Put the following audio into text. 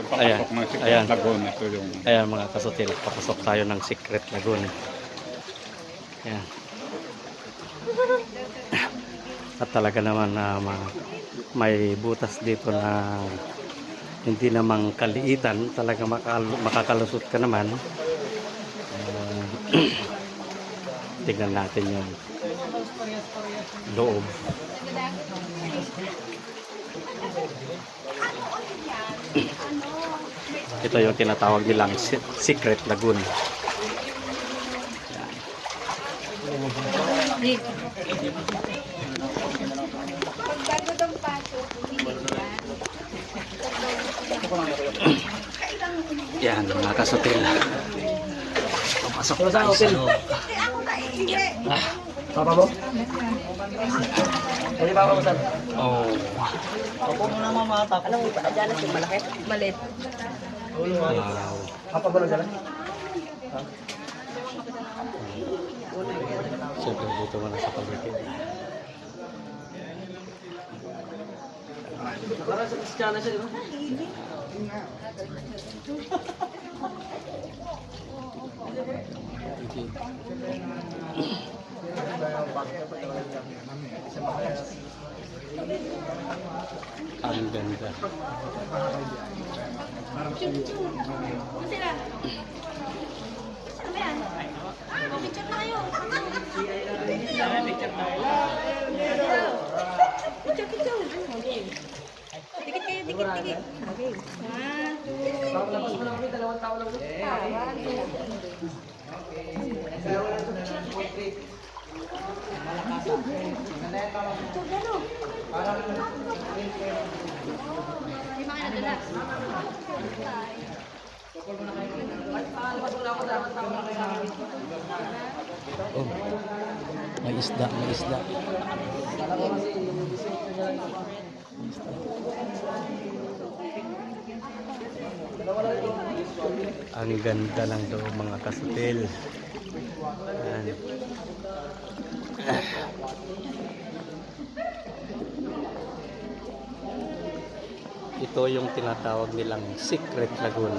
Ayan, papasok ng Secret ayan. Lagoon. Ito yung Ayan mga kasutil, papasok tayo ng Secret Lagoon. Ayan. At talaga naman na may butas dito na hindi namang kaliitan, talaga makakalusot ka naman. Tingnan natin yung loob. Ito yung tinatawag nilang Secret Lagoon. Yan mga kasutil. Papasok tayo sa loob. Papa mo? Hindi papa mo saan? Oh. Opo mo naman matap. Anong dyan yung malaki? Malit. Wow. Papa ba lang dyan? Siyempre dito mo na sa paligid. Para sa Christiana siya, di ba? Ang ganda. Picture na kayo. Picture. Okay. Dikit kayo, dikit. Okay. 1, 2, 3. Labas mo lang kami, 2 tao lang. Oh. May isda, may isda. Ang ganda lang daw mga kasutil. Yan. Ito yung tinatawag nilang Secret Lagoon.